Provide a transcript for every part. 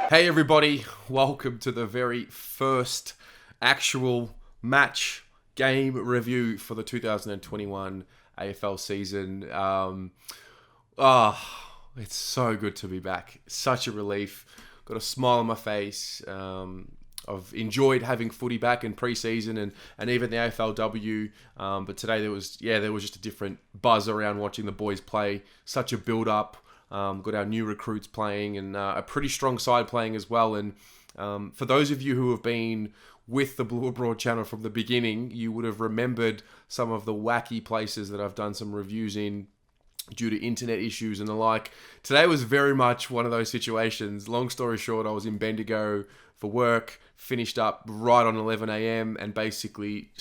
Hey everybody, welcome to the very first actual match game review for the 2021 AFL season. It's so good to be back. Such a relief. Got a smile on my face. I've enjoyed having footy back in pre-season and even the AFLW. But today there was just a different buzz around watching the boys play. Such a build-up. Got our new recruits playing and a pretty strong side playing as well. And for those of you who have been with the Blue Abroad channel from the beginning, you would have remembered some of the wacky places that I've done some reviews in due to internet issues and the like. Today was very much one of those situations. Long story short, I was in Bendigo for work, finished up right on 11 a.m. and basically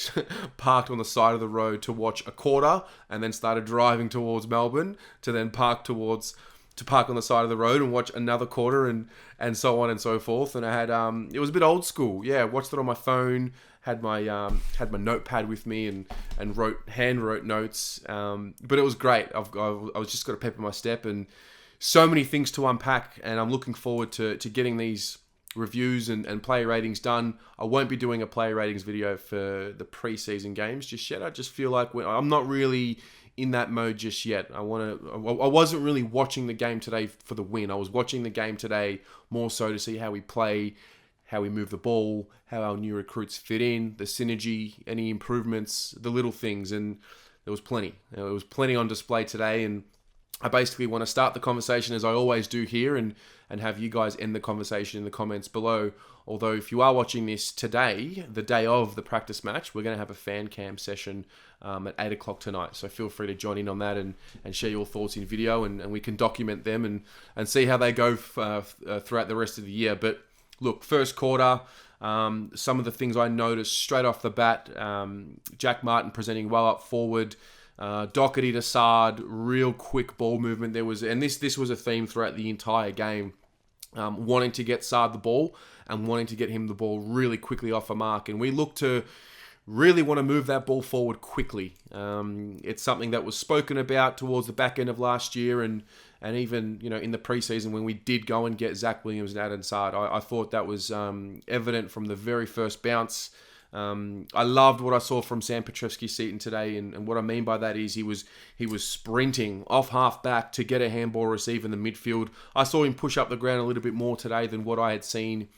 parked on the side of the road to watch a quarter and then started driving towards Melbourne to then park on the side of the road and watch another quarter and so on and so forth. And I had it was a bit old school. Yeah, watched it on my phone, had my notepad with me and hand wrote notes. But it was great. I was just got a pep in my step and so many things to unpack. And I'm looking forward to getting these reviews and player ratings done. I won't be doing a player ratings video for the pre-season games just yet. I just feel like I'm not really in that mode just yet. I wasn't really watching the game today for the win. I was watching the game today more so to see how we play, how we move the ball, how our new recruits fit in, the synergy, any improvements, the little things, and there was plenty. There was plenty on display today, and I basically want to start the conversation as I always do here and have you guys end the conversation in the comments below. Although if you are watching this today, the day of the practice match, we're going to have a fan cam session at 8 o'clock tonight. So feel free to join in on that and share your thoughts in video and we can document them and see how they go throughout the rest of the year. But look, first quarter, some of the things I noticed straight off the bat, Jack Martin presenting well up forward, Doherty to Sard, real quick ball movement. This was a theme throughout the entire game, wanting to get Sard the ball and wanting to get him the ball really quickly off a mark. And we look to really want to move that ball forward quickly. It's something that was spoken about towards the back end of last year and even in the preseason when we did go and get Zach Williams and Adam Sard. I thought that was evident from the very first bounce. I loved what I saw from Sam Petrevski-Seton today, and what I mean by that is he was sprinting off half back to get a handball receive in the midfield. I saw him push up the ground a little bit more today than what I had seen,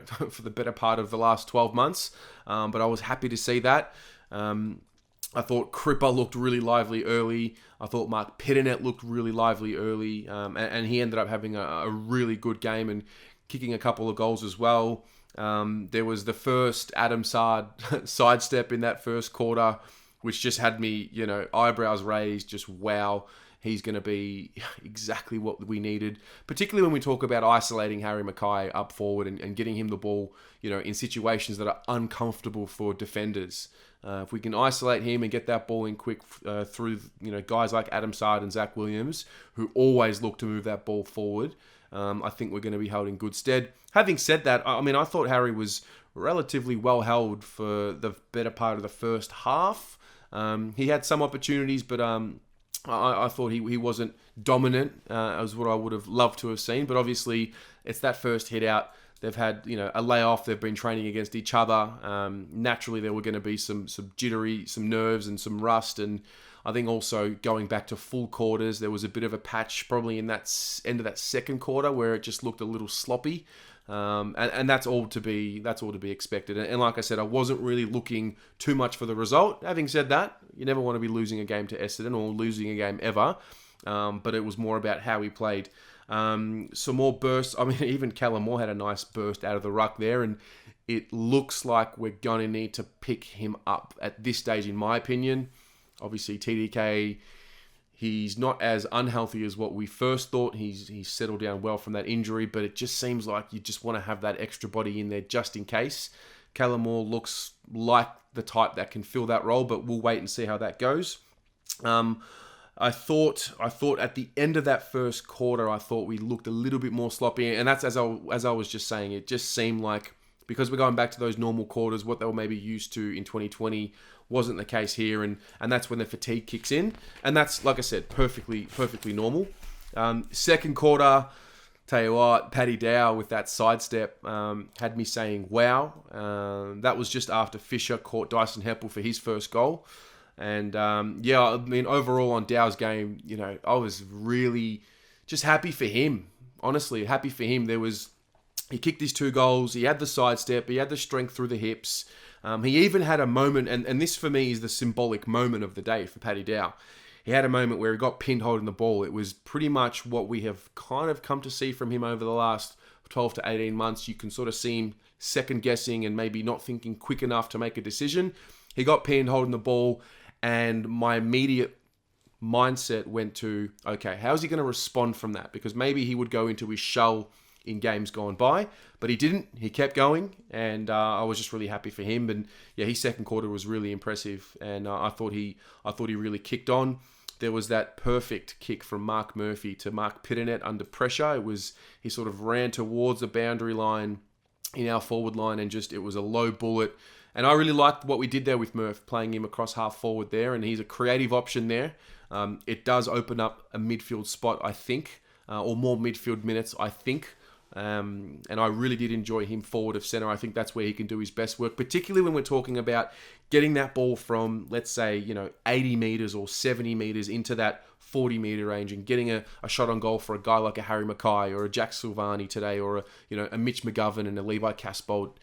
for the better part of the last 12 months. But I was happy to see that. I thought Cripper looked really lively early. I thought Mark Pitternet looked really lively early, and he ended up having a really good game and kicking a couple of goals as well. There was the first Adam Sard sidestep in that first quarter, which just had me, eyebrows raised, just wow, he's going to be exactly what we needed, particularly when we talk about isolating Harry Mackay up forward and getting him the ball, in situations that are uncomfortable for defenders. If we can isolate him and get that ball in quick through, guys like Adam Sard and Zach Williams, who always look to move that ball forward, I think we're going to be held in good stead. Having said that, I thought Harry was relatively well held for the better part of the first half. He had some opportunities, but I thought he wasn't dominant as what I would have loved to have seen. But obviously, it's that first hit out. They've had a layoff. They've been training against each other. Naturally, there were going to be some jittery, some nerves, and some rust. And I think also going back to full quarters, there was a bit of a patch probably in that end of that second quarter where it just looked a little sloppy. And that's all to be expected. And like I said, I wasn't really looking too much for the result. Having said that, you never want to be losing a game to Essendon or losing a game ever. But it was more about how we played. Some more bursts. Even Callum Moore had a nice burst out of the ruck there, and it looks like we're going to need to pick him up at this stage, in my opinion. Obviously, TDK, he's not as unhealthy as what we first thought. He's settled down well from that injury, but it just seems like you just want to have that extra body in there just in case. Callum Moore looks like the type that can fill that role, but we'll wait and see how that goes. I thought at the end of that first quarter, I thought we looked a little bit more sloppy, and that's as I was just saying. It just seemed like because we're going back to those normal quarters, what they were maybe used to in 2020 wasn't the case here, and that's when the fatigue kicks in, and that's, like I said, perfectly normal. Second quarter, Tell you what, Paddy Dow with that sidestep had me saying, wow. That was just after Fisher caught Dyson Heppel for his first goal. And I mean, overall on Dow's game, I was really just happy for him. Honestly, happy for him. He kicked his 2 goals. He had the sidestep. He had the strength through the hips. He even had a moment, and this for me is the symbolic moment of the day for Paddy Dow. He had a moment where he got pinned holding the ball. It was pretty much what we have kind of come to see from him over the last 12 to 18 months. You can sort of see him second guessing and maybe not thinking quick enough to make a decision. He got pinned holding the ball, and my immediate mindset went to, okay, how's he going to respond from that? Because maybe he would go into his shell in games gone by, but he didn't. He kept going, and I was just really happy for him. And yeah, his second quarter was really impressive, and I thought he really kicked on. There was that perfect kick from Mark Murphy to Mark Pitternet under pressure. He sort of ran towards the boundary line in our forward line, and it was a low bullet. And I really liked what we did there with Murph, playing him across half forward there, and he's a creative option there. It does open up a midfield spot, I think, or more midfield minutes, I think. And I really did enjoy him forward of centre. I think that's where he can do his best work, particularly when we're talking about getting that ball from, let's say, 80 metres or 70 metres into that 40 metre range and getting a shot on goal for a guy like a Harry Mackay or a Jack Silvani today, or a Mitch McGovern and a Levi Casbolt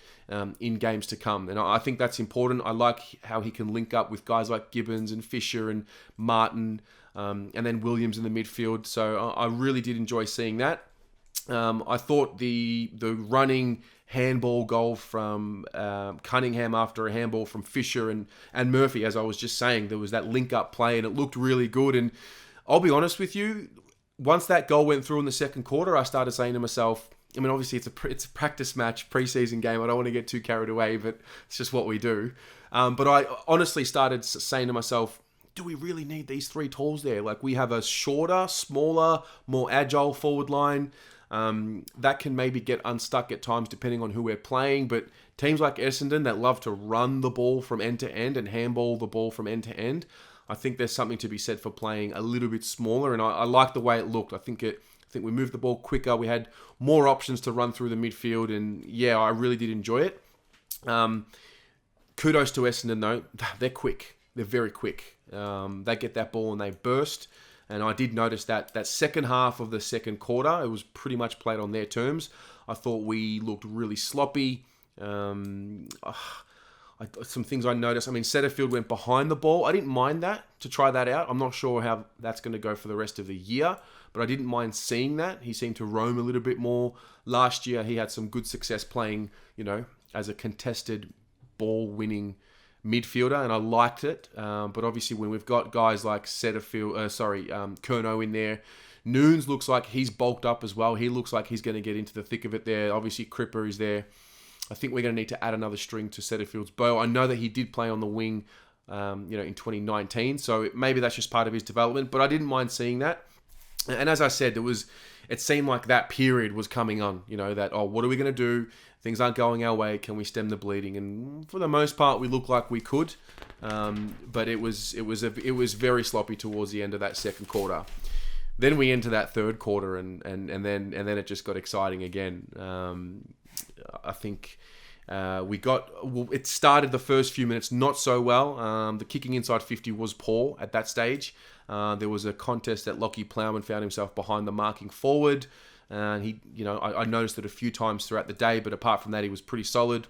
in games to come. And I think that's important. I like how he can link up with guys like Gibbons and Fisher and Martin, and then Williams in the midfield. So I really did enjoy seeing that. I thought the running handball goal from Cunningham after a handball from Fisher and Murphy, as I was just saying, there was that link-up play and it looked really good. And I'll be honest with you, once that goal went through in the second quarter, I started saying to myself, I mean, obviously it's a practice match, preseason game. I don't want to get too carried away, but it's just what we do. But I honestly started saying to myself, do we really need these 3 talls there? Like, we have a shorter, smaller, more agile forward line. That can maybe get unstuck at times depending on who we're playing, but teams like Essendon that love to run the ball from end to end and handball the ball from end to end, I think there's something to be said for playing a little bit smaller, and I like the way it looked. I think we moved the ball quicker, we had more options to run through the midfield, and yeah, I really did enjoy it. Kudos to Essendon though, they're quick, they're very quick. They get that ball and they burst. And I did notice that second half of the second quarter, it was pretty much played on their terms. I thought we looked really sloppy. Some things I noticed. I mean, Setterfield went behind the ball. I didn't mind that, to try that out. I'm not sure how that's going to go for the rest of the year, but I didn't mind seeing that. He seemed to roam a little bit more. Last year, he had some good success playing, as a contested ball-winning midfielder, and I liked it. But obviously, when we've got guys like Curnow in there, Nunes looks like he's bulked up as well. He looks like he's going to get into the thick of it there. Obviously, Cripper is there. I think we're going to need to add another string to Setterfield's bow. I know that he did play on the wing, in 2019, so maybe that's just part of his development. But I didn't mind seeing that. And as I said, it seemed like that period was coming on. What are we going to do? Things aren't going our way. Can we stem the bleeding? And for the most part, we looked like we could. But it was very sloppy towards the end of that second quarter. Then we enter that third quarter, and then it just got exciting again. I think it started the first few minutes not so well. The kicking inside 50 was poor at that stage. There was a contest that Lockie Plowman found himself behind the marking forward. And he, I noticed it a few times throughout the day, but apart from that, he was pretty solid.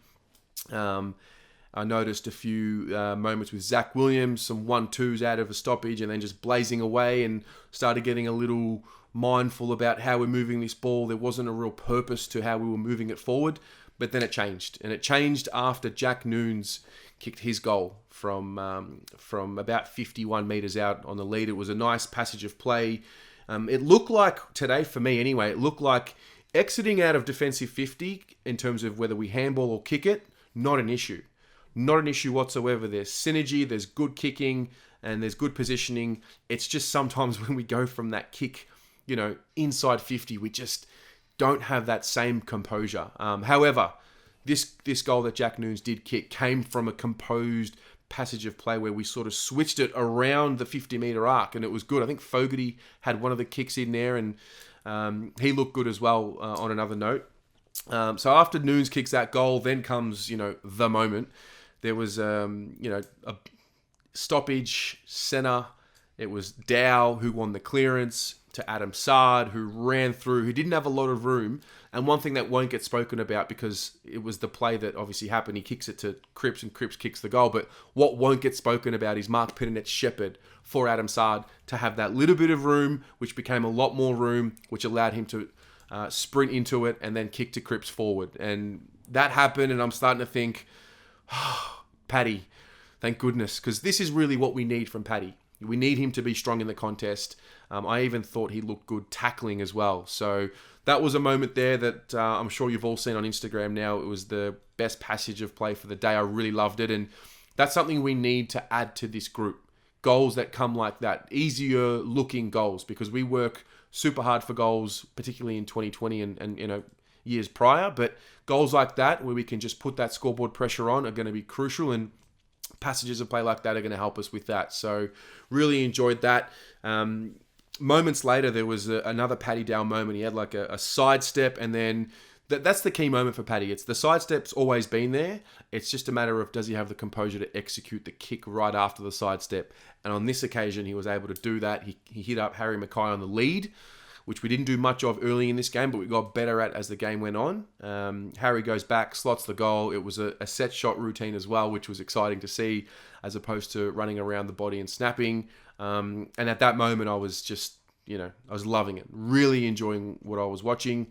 I noticed a few moments with Zach Williams, some 1-2s out of a stoppage, and then just blazing away, and started getting a little mindful about how we're moving this ball. There wasn't a real purpose to how we were moving it forward, but then it changed. And it changed after Jack Nunes kicked his goal from about 51 metres out on the lead. It was a nice passage of play. It looked like, today for me anyway, it looked like exiting out of defensive 50 in terms of whether we handball or kick it, not an issue. Not an issue whatsoever. There's synergy, there's good kicking, and there's good positioning. It's just sometimes when we go from that kick, inside 50, we just don't have that same composure. However, this goal that Jack Nunes did kick came from a composed passage of play where we sort of switched it around the 50-metre arc, and it was good. I think Fogarty had one of the kicks in there, and He looked good as well on another note. So after Nunes kicks that goal, then comes, the moment. There was, a stoppage, centre. It was Dow who won the clearance to Adam Sard, who ran through, who didn't have a lot of room. And one thing that won't get spoken about, because it was the play that obviously happened, he kicks it to Cripps and Cripps kicks the goal. But what won't get spoken about is Mark Pitternett's shepherd for Adam Sard to have that little bit of room, which became a lot more room, which allowed him to sprint into it and then kick to Cripps forward. And that happened, and I'm starting to think, Paddy, thank goodness, because this is really what we need from Paddy. We need him to be strong in the contest. I even thought he looked good tackling as well. So that was a moment there that I'm sure you've all seen on Instagram now. It was the best passage of play for the day. I really loved it. And that's something we need to add to this group. Goals that come like that. Easier looking goals, because we work super hard for goals, particularly in 2020 and years prior. But goals like that, where we can just put that scoreboard pressure on, are going to be crucial. And passages of play like that are going to help us with that. So really enjoyed that. Moments later, there was another Paddy Dow moment. He had like a sidestep, and then that's the key moment for Paddy. It's the sidestep's always been there. It's just a matter of, does he have the composure to execute the kick right after the sidestep? And on this occasion, he was able to do that. He hit up Harry Mackay on the lead, which we didn't do much of early in this game, but we got better at as the game went on. Harry goes back, slots the goal. It was a set shot routine as well, which was exciting to see, as opposed to running around the body and snapping. And at that moment, I was just, I was loving it, really enjoying what I was watching.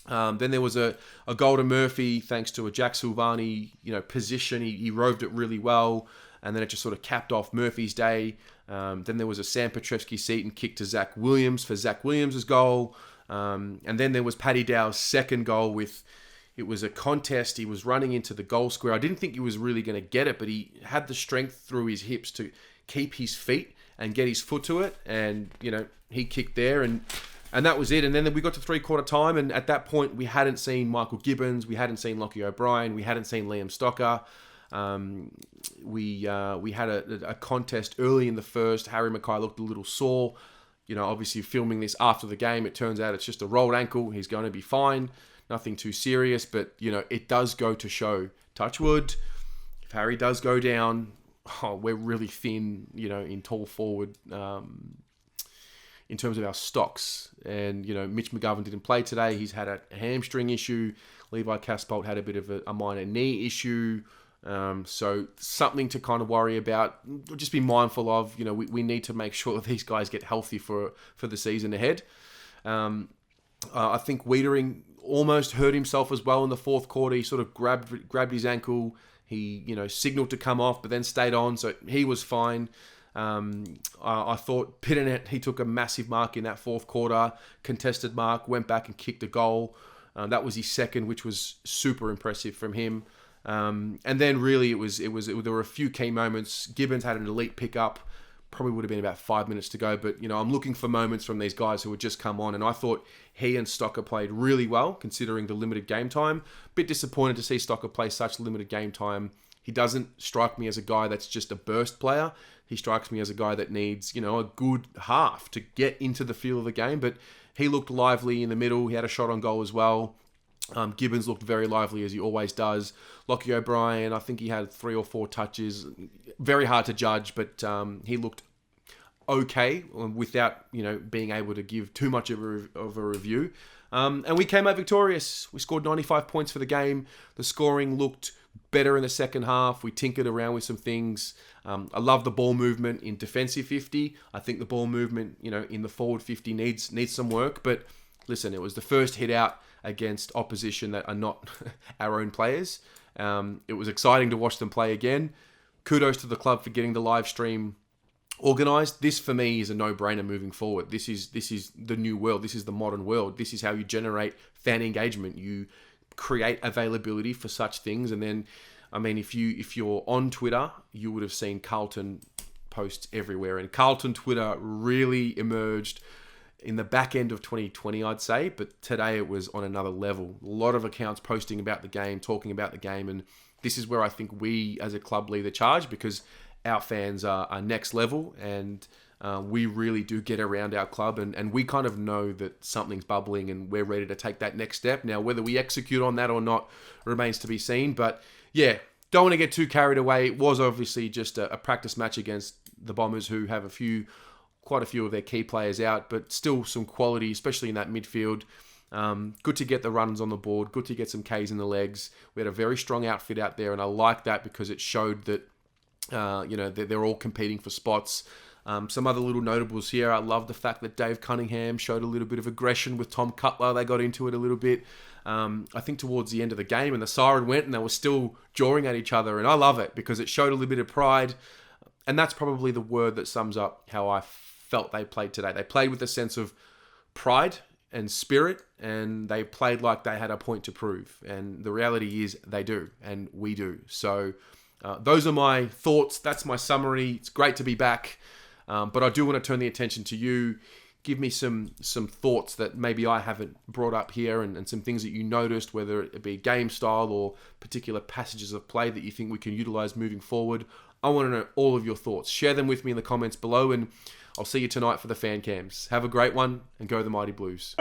Then there was a goal to Murphy, thanks to a Jack Silvani, position. He roved it really well, and then it just sort of capped off Murphy's day. Then there was a Sam Petrevski-Seton kick to Zach Williams for Zach Williams' goal. And then there was Paddy Dow's second goal it was a contest. He was running into the goal square. I didn't think he was really going to get it, but he had the strength through his hips to keep his feet and get his foot to it. And, he kicked there, and that was it. And then we got to three-quarter time, and at that point, we hadn't seen Michael Gibbons, we hadn't seen Lockie O'Brien, we hadn't seen Liam Stocker. We had a contest early in the first. Harry Mackay looked a little sore. Obviously filming this after the game, it turns out it's just a rolled ankle. He's going to be fine. Nothing too serious, but, it does go to show, touch wood, if Harry does go down, we're really thin, in tall forward, in terms of our stocks. And, Mitch McGovern didn't play today. He's had a hamstring issue. Levi Casbolt had a bit of a minor knee issue. So something to kind of worry about, just be mindful of. We need to make sure that these guys get healthy for the season ahead. I think Wiedering almost hurt himself as well in the fourth quarter. He sort of grabbed his ankle. He, signaled to come off, but then stayed on, so he was fine. I thought Pitternet, he took a massive mark in that fourth quarter, contested mark, went back and kicked a goal. That was his second, which was super impressive from him. And then really there were a few key moments. Gibbons had an elite pickup, probably would have been about 5 minutes to go, but I'm looking for moments from these guys who had just come on, and I thought he and Stocker played really well considering the limited game time. Bit disappointed to see Stocker play such limited game time. He doesn't strike me as a guy that's just a burst player. He strikes me as a guy that needs, a good half to get into the feel of the game, but he looked lively in the middle. He had a shot on goal as well. Gibbons looked very lively, as he always does. Lockie O'Brien, I think he had 3 or 4 touches. Very hard to judge, but he looked okay without, being able to give too much of a review. And we came out victorious. We scored 95 points for the game. The scoring looked better in the second half. We tinkered around with some things. I love the ball movement in defensive 50. I think the ball movement, in the forward 50 needs some work. But listen, it was the first hit out against opposition that are not our own players. It was exciting to watch them play again. Kudos to the club for getting the live stream organised. This for me is a no-brainer moving forward. This is the new world. This is the modern world. This is how you generate fan engagement. You create availability for such things, and then, if you're on Twitter, you would have seen Carlton posts everywhere. And Carlton Twitter really emerged in the back end of 2020, I'd say, but today it was on another level. A lot of accounts posting about the game, talking about the game, and this is where I think we as a club lead the charge, because our fans are next level, and we really do get around our club, and we kind of know that something's bubbling and we're ready to take that next step. Now, whether we execute on that or not remains to be seen. But yeah, don't want to get too carried away. It was obviously just a practice match against the Bombers, who have quite a few of their key players out, but still some quality, especially in that midfield. Good to get the runs on the board. Good to get some Ks in the legs. We had a very strong outfit out there, and I like that because it showed that they're all competing for spots. Some other little notables here. I love the fact that Dave Cunningham showed a little bit of aggression with Tom Cutler. They got into it a little bit. I think towards the end of the game, and the siren went, and they were still jawing at each other. And I love it because it showed a little bit of pride. And that's probably the word that sums up how I felt they played today. They played with a sense of pride and spirit, and they played like they had a point to prove. And the reality is they do, and we do. So those are my thoughts. That's my summary. It's great to be back. But I do want to turn the attention to you. Give me some thoughts that maybe I haven't brought up here, and some things that you noticed, whether it be game style or particular passages of play that you think we can utilize moving forward. I want to know all of your thoughts. Share them with me in the comments below, and I'll see you tonight for the fan cams. Have a great one, and go the Mighty Blues.